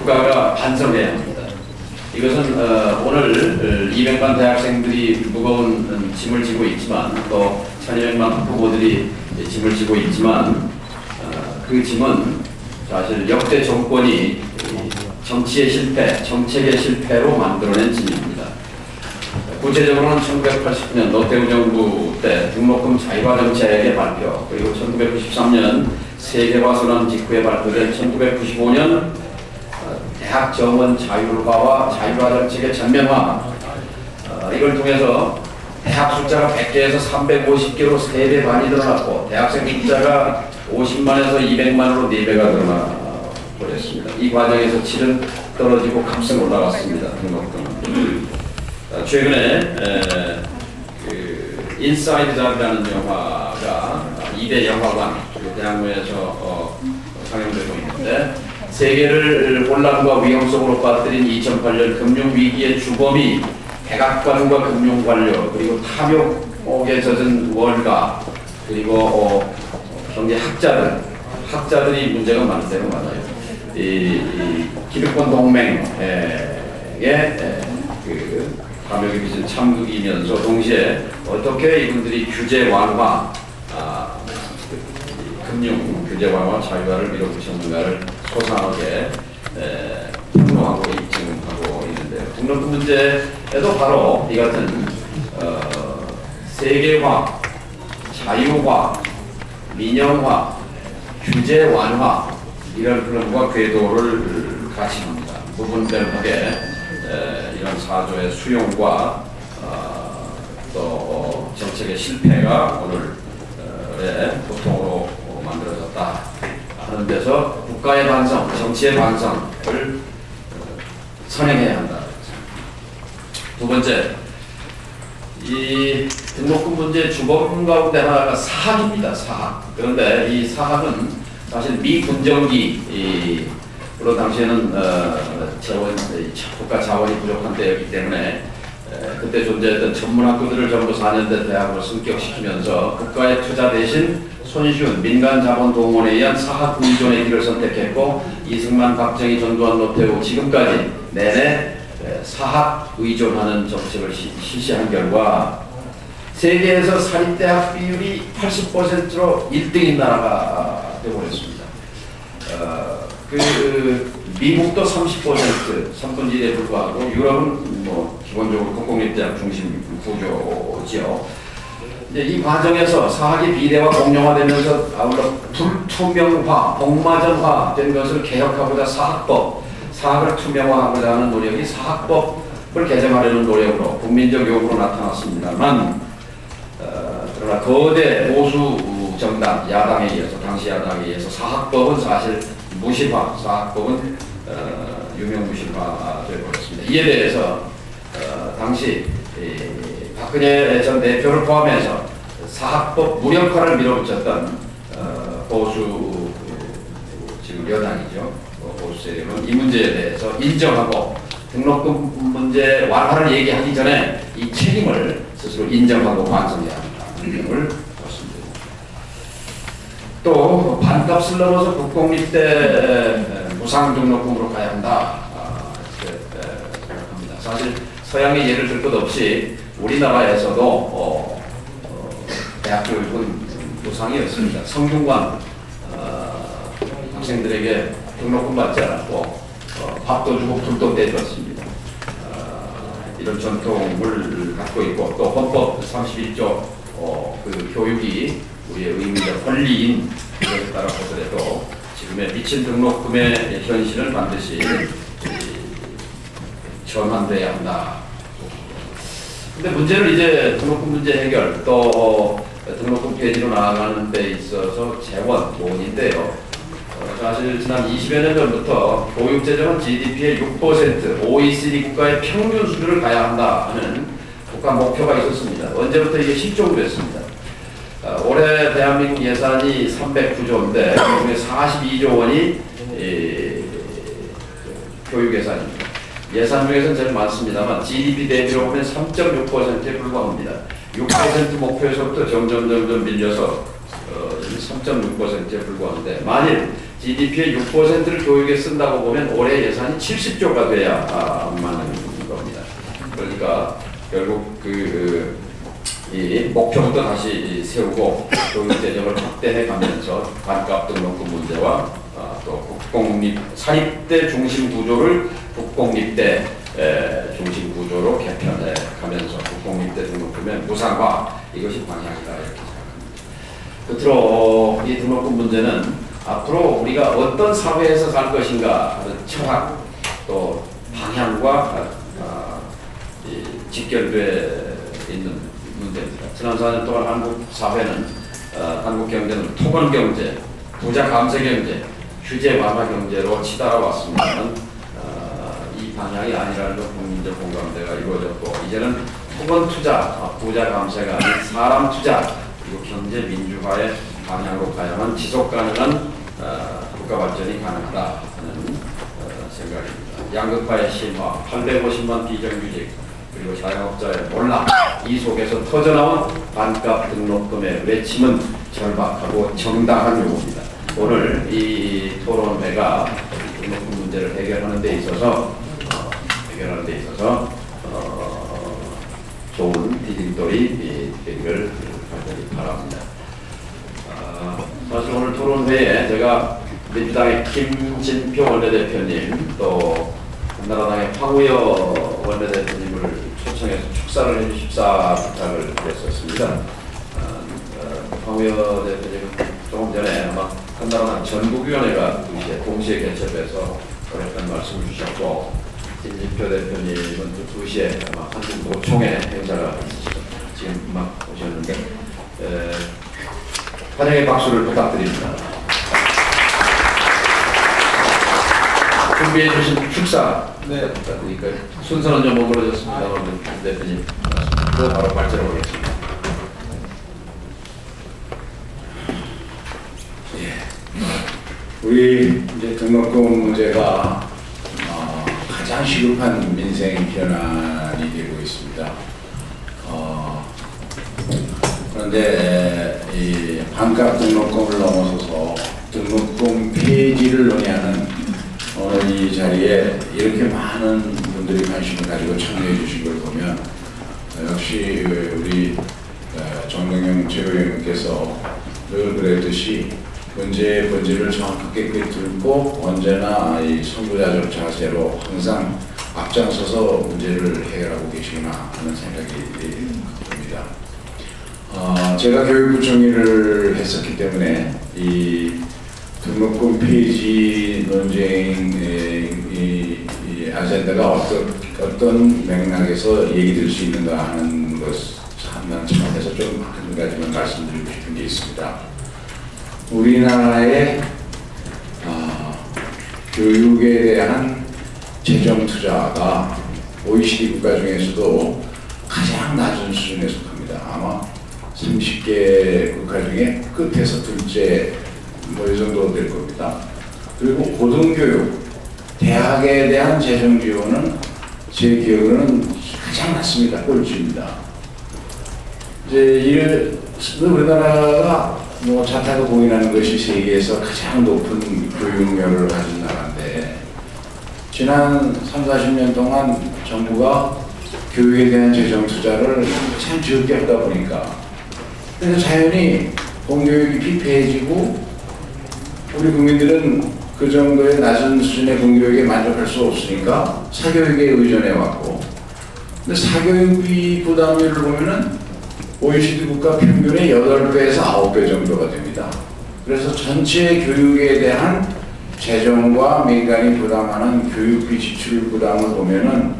국가가 반성해야 합니다. 이것은 오늘 200만 대학생들이 무거운 짐을 지고 있지만 또 1200만 후보들이 짐을 지고 있지만 그 짐은 사실 역대 정권이 정치의 실패, 정책의 실패로 만들어낸 짐입니다. 구체적으로는 1989년 노태우 정부 때 등록금 자유화 정책의 발표, 그리고 1993년 세계화 선언 직후에 발표된 1995년 대학 정원 자율화와 자율화 정책의 전면화, 이걸 통해서 대학 숫자가 100개에서 350개로 3배 반이 늘어났고 대학생 숫자가 50만에서 200만으로 4배가 늘어나 버렸습니다. 이 과정에서 질은 떨어지고 값은 올라갔습니다. 등록금은. 최근에 인사이드 잡이라는 영화가 2대 영화관 대학로에서 상영되고 있는데 세계를 혼란과 위험성으로 빠뜨린 2008년 금융위기의 주범이 백악관과 금융관료 그리고 탐욕에 젖은 월가 그리고 경제 학자들이 문제가 많은데요. 맞아요. 이 기득권 동맹의 감옥에 빚은 참극이면서 동시에 어떻게 이분들이 규제 완화, 금융 규제 완화 자유화를 밀어붙였는가를 소상하게 평론하고 입증하고 있는데요. 등록금 문제에도 바로 이 같은 세계화, 자유화, 민영화, 규제 완화 이런 흐름과 궤도를 같이 합니다. 부분별하게 이런 사조의 수용과 또 정책의 실패가 오늘의 고통으로 만들어졌다 하는 데서 국가의 반성, 정치의 반성을 선행해야 한다. 두 번째, 이 등록금 문제의 주범 가운데 하나가 사학입니다. 사학. 그런데 이 사학은 사실 미군정기로 당시에는 국가 자원이 부족한 때였기 때문에 그때 존재했던 전문학교들을 전부 4년제 대학으로 승격시키면서 국가의 투자 대신 손쉬운 민간 자본 동원에 의한 사학 의존의 길을 선택했고 이승만, 박정희, 전두환, 노태우 지금까지 내내 사학 의존하는 정책을 실시한 결과 세계에서 사립대학 비율이 80%로 1등인 나라가 되어버렸습니다. 미국도 30%, 3분의 1에 불과하고 유럽은 뭐 기본적으로 공공립대학 중심 구조지요. 이제 이 과정에서 사학이 비대화 공용화되면서 아울러 불투명화, 복마전화 된 것을 개혁하고자 사학을 투명화하고자 하는 노력이 사학법을 개정하려는 노력으로 국민적 요구로 나타났습니다만 그러나 거대 보수 정당, 야당에 의해서 당시 야당에 의해서 사학법은 사실 무시화, 사학법은 유명무실화 되어버렸습니다. 이에 대해서 당시 박근혜 전 대표를 포함해서 사학법 무력화를 밀어붙였던 보수 지금 여당이죠. 보수 세력은 이 문제에 대해서 인정하고 등록금 문제 완화를 얘기하기 전에 이 책임을 스스로 인정하고 반성해야 한다는 점을 봤습니다. 또 반값을 넘어서 국공립대 무상 등록금으로 가야 한다 이렇게 생각합니다. 사실 서양의 예를 들 것 없이 우리나라에서도 대학 교육은 무상이었습니다. 성균관 학생들에게 등록금 받지 않았고 밥도 주고 불도 떼줬습니다. 이런 전통을 갖고 있고 또 헌법 31조 그 교육이 우리의 의무적 권리인 것에 따라 보더라도 지금의 미친 등록금의 현실을 반드시 전환돼야 한다. 근데 문제는 이제 등록금 문제 해결 또 등록금 폐지로 나아가는 데 있어서 재원, 돈인데요. 사실 지난 20여 년 전부터 교육재정은 GDP의 6% OECD 국가의 평균 수준을 가야 한다 하는 국가 목표가 있었습니다. 언제부터 이게 실종됐습니다. 올해 대한민국 예산이 309조인데 그중에 42조 원이 교육 예산입니다. 예산 중에서는 제일 많습니다만 GDP 대비로 보면 3.6%에 불과합니다. 6% 목표에서부터 점점 밀려서 3.6%에 불과한데 만일 GDP의 6%를 교육에 쓴다고 보면 올해 예산이 70조가 돼야 맞는 겁니다. 그러니까 결국 이 목표부터 다시 세우고 교육 재정을 확대해 가면서 반값 등록금 문제와 또 사립대 중심 구조를 국공립대 중심 구조로 개편해 가면서 국공립대 등록금의 무상화, 이것이 방향이다 이렇게 생각합니다. 끝으로 이 등록금 문제는 앞으로 우리가 어떤 사회에서 살 것인가 하는 철학 또 방향과 직결되어 있는 문제입니다. 지난 4년 동안 한국 사회는 한국 경제는 토건 경제, 부자 감세 경제, 규제 완화 경제로 치달아왔습니다만 이 방향이 아니라는 것 국민적 공감대가 이루어졌고, 이제는 토건 투자, 부자 감세가 아닌 사람 투자 그리고 경제 민주화의 방향으로 가야만 지속 가능한 국가 발전이 가능하다 하는 생각입니다. 양극화의 심화, 850만 비정규직, 그리고 자영업자의 몰락, 이 속에서 터져나온 반값 등록금의 외침은 절박하고 정당한 요구입니다. 오늘 이 토론회가 등록금 문제를 해결하는 데 있어서 좋은 디딤돌이 되기를 간절히 바랍니다. 사실 오늘 토론회에 제가 민주당의 김진표 원내대표님 또 한나라당의 황우여 원내대표님을 초청해서 축사를 해주십사 부탁을 드렸었습니다. 황우여 대표님은 조금 전에 아마 한나라당 전국위원회가 동시에 개최돼서 오랫동안 말씀을 주셨고, 김진표 대표님은 2시에 아마 한국노총회 행사가 지금 막 오셨는데 환영의 박수를 부탁드립니다. 준비해 주신 축사 부탁드리니까 순서는 좀 오그러졌습니다만 대표님 바로 발제로 오겠습니다. 우리 이제 등록금 문제가 가장 시급한 민생 현안이 되고 있습니다. 그런데 이 반값 등록금을 넘어서서 등록금 폐지를 논의하는 오늘 이 자리에 이렇게 많은 분들이 관심을 가지고 참여해 주신 걸 보면 역시 우리 정동영 최고위원께서 늘 그랬듯이 문제의 본질을 정확하게 꿰뚫고 언제나 이 선구자적 자세로 항상 앞장서서 문제를 해결하고 계시구나 하는 생각이 듭니다. 제가 교육부총리를 했었기 때문에 이 등록금 폐지 논쟁의 이 아젠다가 어떤 맥락에서 얘기될 수 있는가 하는 것 한번 참여해서 좀 한 가지만 말씀드리고 싶은 게 있습니다. 우리나라의 교육에 대한 재정 투자가 OECD 국가 중에서도 가장 낮은 수준에 속합니다. 아마 30개 국가 중에 끝에서 둘째 이 정도 될 겁니다. 그리고 고등교육, 대학에 대한 재정 지원은 제 기억으로는 가장 낮습니다. 꼴찌입니다. 이제 우리나라가 자타가 공인하는 것이 세계에서 가장 높은 교육열을 가진 나라인데, 지난 30-40년 동안 정부가 교육에 대한 재정 투자를 참 적게 하다 보니까 그래서 자연히 공교육이 피폐해지고 우리 국민들은 그 정도의 낮은 수준의 공교육에 만족할 수 없으니까 사교육에 의존해 왔고, 근데 사교육비 부담률을 보면은 OECD 국가 평균의 8배에서 9배 정도가 됩니다. 그래서 전체 교육에 대한 재정과 민간이 부담하는 교육비 지출 부담을 보면은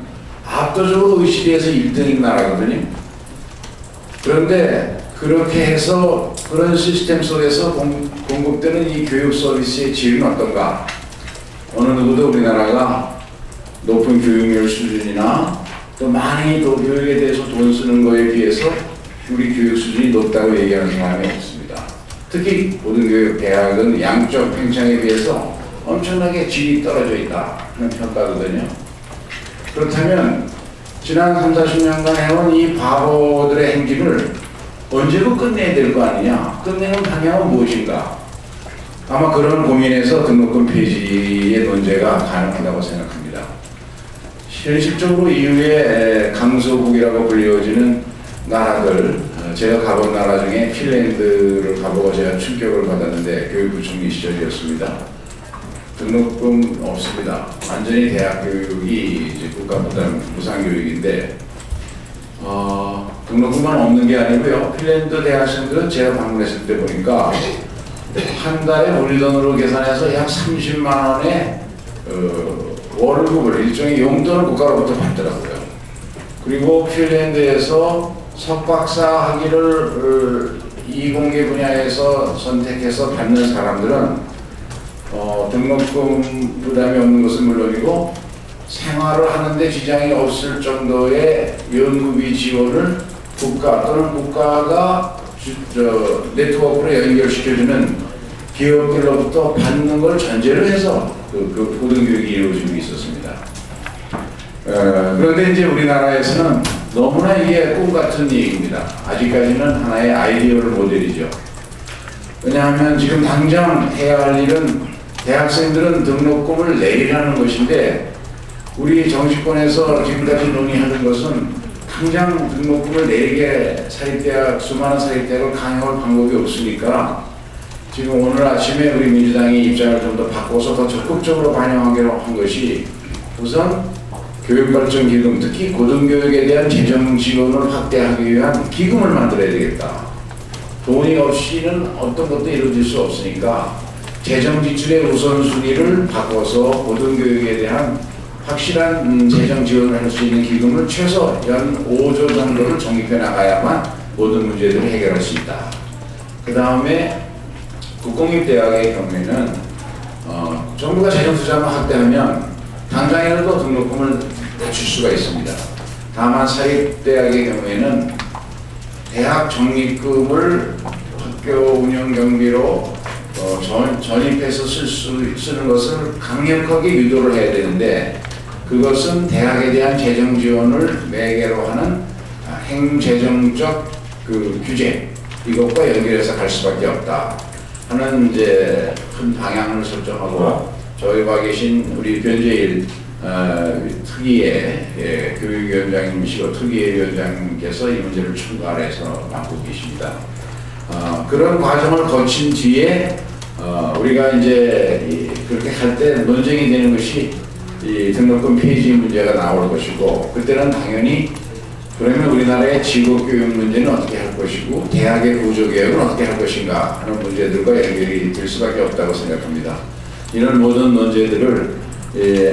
압도적으로 OECD에서 1등인 나라거든요. 그런데 그렇게 해서 그런 시스템 속에서 공급되는 이 교육 서비스의 질은 어떤가? 어느 누구도 우리나라가 높은 교육열 수준이나 또 많이 또 교육에 대해서 돈 쓰는 거에 비해서 우리 교육 수준이 높다고 얘기하는 사람이 없습니다. 특히 고등교육, 대학은 양적 팽창에 비해서 엄청나게 질이 떨어져 있다 하는 평가거든요. 그렇다면 지난 30-40년간 해온 이 바보들의 행진을 언제고 끝내야 될 거 아니냐? 끝내는 방향은 무엇인가? 아마 그런 고민에서 등록금 폐지의 논제가 가능하다고 생각합니다. 현실적으로 이후에 강소국이라고 불리워지는 나라들, 제가 가본 나라 중에 핀란드를 가보고 제가 충격을 받았는데 교육부총리 시절이었습니다. 등록금 없습니다. 완전히 대학 교육이 이제 국가 부담 무상 교육인데 등록금만 없는 게 아니고요. 핀란드 대학생들은 제가 방문했을 때 보니까 한 달에 우리 돈으로 계산해서 약 30만 원의 월급을 일종의 용돈을 국가로부터 받더라고요. 그리고 핀란드에서 석박사 학위를 이공계 분야에서 선택해서 받는 사람들은 등록금 부담이 없는 것은 물론이고 생활을 하는데 지장이 없을 정도의 연구비 지원을 국가 또는 국가가 네트워크로 연결시켜주는 기업들로부터 받는 걸 전제로 해서 그 고등교육이 이루어지고 있었습니다. 그런데 이제 우리나라에서는 너무나 이게 꿈 같은 얘기입니다. 아직까지는 하나의 아이디어를 모델이죠. 왜냐하면 지금 당장 해야 할 일은 대학생들은 등록금을 내리라는 것인데 우리 정치권에서 지금까지 논의하는 것은 당장 등록금을 내리게 사립대학, 수많은 사립대학을 강요할 방법이 없으니까 지금 오늘 아침에 우리 민주당이 입장을 좀 더 바꿔서 더 적극적으로 반영하기로 한 것이 우선 교육발전기금, 특히 고등교육에 대한 재정 지원을 확대하기 위한 기금을 만들어야 되겠다. 돈이 없이는 어떤 것도 이루어질 수 없으니까 재정 지출의 우선순위를 바꿔서 고등교육에 대한 확실한 재정 지원을 할 수 있는 기금을 최소 연 5조 정도를 적립해 나가야만 모든 문제들을 해결할 수 있다. 그 다음에 국공립대학의 경우에는 정부가 재정 투자만 확대하면 당장이라도 등록금을 낮출 수가 있습니다. 다만 사립대학의 경우에는 대학 적립금을 학교 운영 경비로 전입해서 쓰는 것을 강력하게 유도를 해야 되는데 그것은 대학에 대한 재정 지원을 매개로 하는 행재정적 규제 이것과 연결해서 갈 수밖에 없다 하는 이제 큰 방향을 설정하고 저희와 계신 우리 변재일 특위의 교육위원장님이시고 특위의 위원장님께서 이 문제를 총괄해서 맡고 계십니다. 그런 과정을 거친 뒤에 우리가 이제 그렇게 할 때 논쟁이 되는 것이 이 등록금 폐지 문제가 나올 것이고 그때는 당연히 그러면 우리나라의 직업교육 문제는 어떻게 할 것이고 대학의 구조개혁은 어떻게 할 것인가 하는 문제들과 연결이 될 수밖에 없다고 생각합니다. 이런 모든 논제들을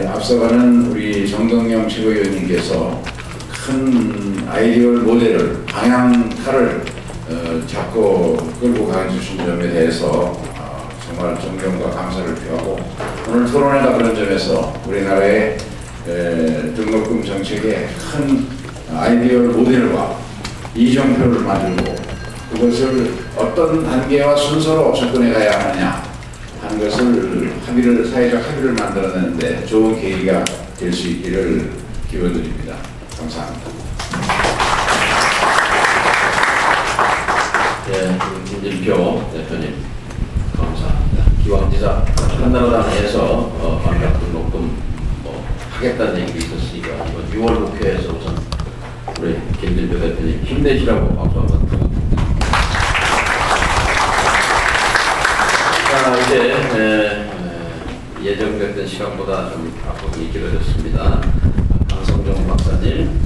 앞서가는 우리 정동영 최고위원님께서 큰 아이디어 모델을 방향타를 잡고 끌고 가주신 점에 대해서 정말 존경과 감사를 표하고 오늘 토론회가 그런 점에서 우리나라의 등록금 정책의 큰 아이디어 모델과 이정표를 만들고 그것을 어떤 단계와 순서로 접근해 가야 하느냐 하는 것을 사회적 합의를 만들어내는데 좋은 계기가 될 수 있기를 기원드립니다. 감사합니다. 네, 김진표 대표님 감사합니다. 기왕지사 한나라당 내에서 반값 등록금 하겠다는 얘기가 있었으니까 이번 6월 국회에서 우선 우리 김진표 대표님 힘내시라고 박수 한번 부탁드립니다. 자, 이제 예정됐던 시간보다 좀 앞으로 길어졌습니다. 강성정 박사님,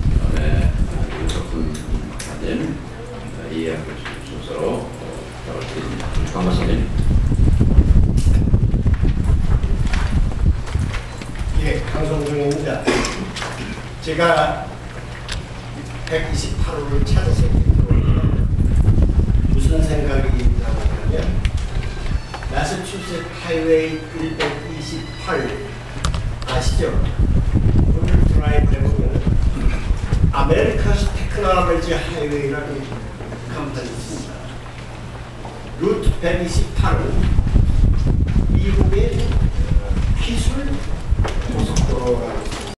윤석훈 박사님, 이해학 교수님 순서로 부탁드립니다. 강 박사님. 예, 강성중입니다. 제가 128호를 찾아서 무슨 생각이 있다고 하면 매사추세츠 하이웨이 128 아시죠? 오늘 드라이브 해보면 아메리카스 테크놀로지 하이웨이라는 컴퍼니 있습니다. 루트 128은 미국의 기술 고속도로라고